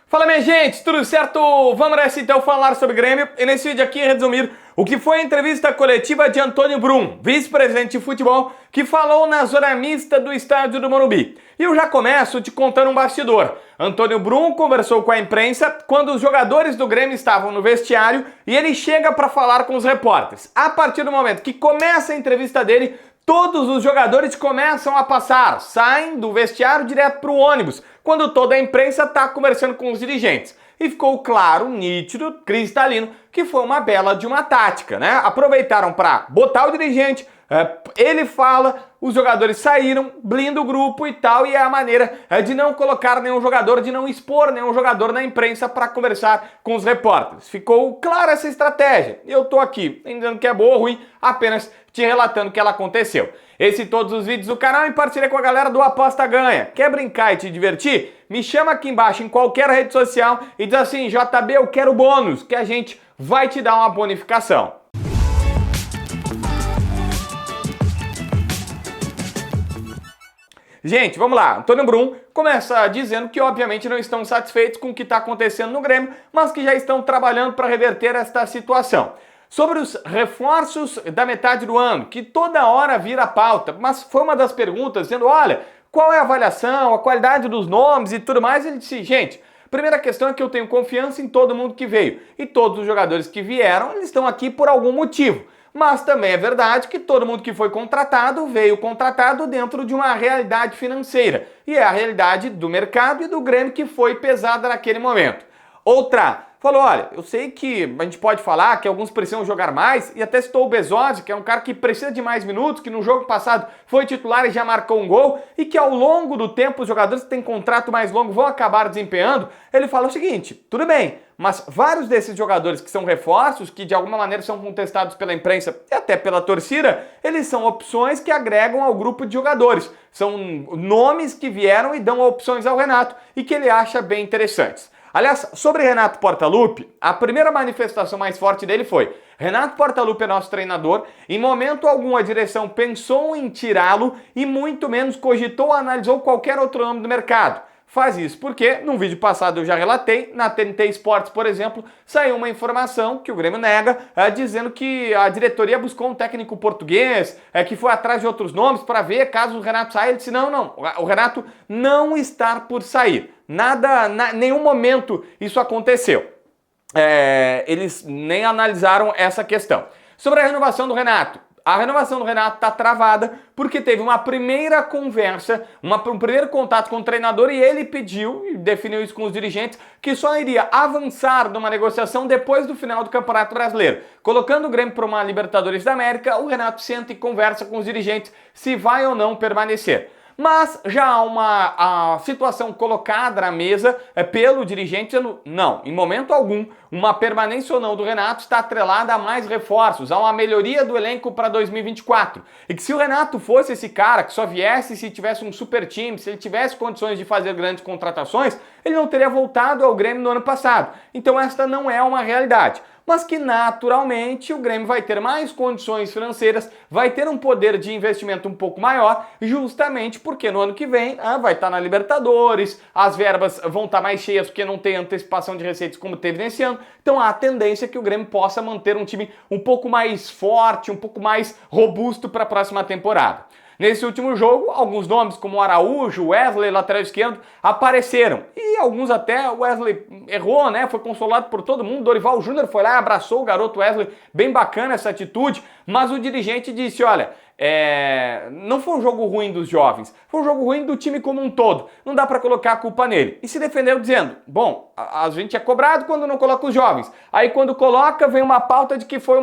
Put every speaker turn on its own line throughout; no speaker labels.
Fala, minha gente, tudo certo? Vamos nessa então falar sobre Grêmio e nesse vídeo aqui resumir o que foi a entrevista coletiva de Antônio Brum, vice-presidente de futebol, que falou na zona mista do estádio do Morumbi. E eu já começo te contando um bastidor. Antônio Brum conversou com a imprensa quando os jogadores do Grêmio estavam no vestiário e ele chega para falar com os repórteres. A partir do momento que começa a entrevista dele, todos os jogadores começam a passar, saem do vestiário direto para o ônibus, quando toda a imprensa está conversando com os dirigentes. E ficou claro, nítido, cristalino, que foi uma bela de uma tática, né? Aproveitaram para botar o dirigente, ele fala, os jogadores saíram, blinda o grupo e tal, e é a maneira de não colocar nenhum jogador, de não expor nenhum jogador na imprensa para conversar com os repórteres. Ficou clara essa estratégia. Eu tô aqui, nem dizendo que é boa ou ruim, apenas te relatando o que ela aconteceu. Esse e todos os vídeos do canal em parceria com a galera do Aposta Ganha. Quer brincar e te divertir? Me chama aqui embaixo em qualquer rede social e diz assim, JB, eu quero bônus, que a gente vai te dar uma bonificação. Gente, vamos lá. Antônio Brum começa dizendo que obviamente não estão satisfeitos com o que está acontecendo no Grêmio, mas que já estão trabalhando para reverter esta situação. Sobre os reforços da metade do ano, que toda hora vira pauta, mas foi uma das perguntas dizendo, olha, qual é a avaliação, a qualidade dos nomes e tudo mais, ele disse, gente, primeira questão é que eu tenho confiança em todo mundo que veio, e todos os jogadores que vieram, eles estão aqui por algum motivo. Mas também é verdade que todo mundo que foi contratado veio contratado dentro de uma realidade financeira. E é a realidade do mercado e do Grêmio que foi pesada naquele momento. Outra, falou, olha, eu sei que a gente pode falar que alguns precisam jogar mais, e até citou o Bezosi, que é um cara que precisa de mais minutos, que no jogo passado foi titular e já marcou um gol, e que ao longo do tempo os jogadores que têm contrato mais longo vão acabar desempenhando. Ele fala o seguinte, tudo bem, mas vários desses jogadores que são reforços, que de alguma maneira são contestados pela imprensa e até pela torcida, eles são opções que agregam ao grupo de jogadores. São nomes que vieram e dão opções ao Renato e que ele acha bem interessantes. Aliás, sobre Renato Portaluppi, a primeira manifestação mais forte dele foi: Renato Portaluppi é nosso treinador, em momento algum a direção pensou em tirá-lo e muito menos cogitou ou analisou qualquer outro nome do mercado. Faz isso porque, num vídeo passado eu já relatei, na TNT Sports, por exemplo, saiu uma informação que o Grêmio nega, dizendo que a diretoria buscou um técnico português, que foi atrás de outros nomes para ver caso o Renato saia. Ele disse, não, o Renato não está por sair. Nenhum momento isso aconteceu. Eles nem analisaram essa questão. Sobre a renovação do Renato. A renovação do Renato está travada porque teve uma primeira conversa, um primeiro contato com o treinador e ele pediu, e definiu isso com os dirigentes, que só iria avançar numa negociação depois do final do Campeonato Brasileiro. Colocando o Grêmio para uma Libertadores da América, o Renato senta e conversa com os dirigentes se vai ou não permanecer. Mas já há uma situação colocada na mesa pelo dirigente dizendo, não, em momento algum, uma permanência ou não do Renato está atrelada a mais reforços, a uma melhoria do elenco para 2024. E que se o Renato fosse esse cara que só viesse se tivesse um super time, se ele tivesse condições de fazer grandes contratações, ele não teria voltado ao Grêmio no ano passado. Então esta não é uma realidade. Mas que naturalmente o Grêmio vai ter mais condições financeiras, vai ter um poder de investimento um pouco maior, justamente porque no ano que vem vai estar na Libertadores, as verbas vão estar mais cheias porque não tem antecipação de receitas como teve nesse ano, então há a tendência que o Grêmio possa manter um time um pouco mais forte, um pouco mais robusto para a próxima temporada. Nesse último jogo, alguns nomes como Araújo, Wesley, lateral esquerdo, apareceram. E alguns até, o Wesley errou, né? Foi consolado por todo mundo. Dorival Júnior foi lá e abraçou o garoto Wesley. Bem bacana essa atitude. Mas o dirigente disse, olha, não foi um jogo ruim dos jovens. Foi um jogo ruim do time como um todo. Não dá para colocar a culpa nele. E se defendeu dizendo, bom, a gente é cobrado quando não coloca os jovens. Aí quando coloca, vem uma pauta de que foi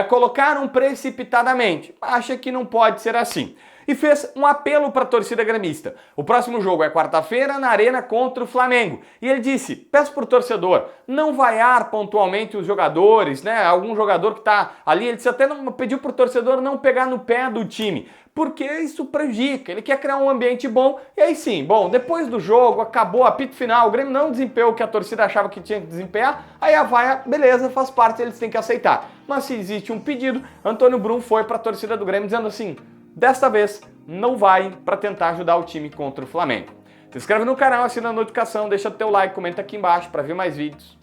colocaram precipitadamente. Acha que não pode ser assim. E fez um apelo para a torcida gremista. O próximo jogo é quarta-feira na Arena contra o Flamengo. E ele disse, peço para o torcedor, não vaiar pontualmente os jogadores, né? Algum jogador que está ali, ele disse até pediu para o torcedor não pegar no pé do time, porque isso prejudica, ele quer criar um ambiente bom. E aí sim, bom, depois do jogo, acabou, apito final, o Grêmio não desempenhou o que a torcida achava que tinha que desempenhar, aí a vaia, beleza, faz parte, eles têm que aceitar. Mas se existe um pedido, Antônio Brum foi para a torcida do Grêmio dizendo assim, desta vez não vai para tentar ajudar o time contra o Flamengo. Se inscreve no canal, assina a notificação, deixa o teu like, comenta aqui embaixo para ver mais vídeos.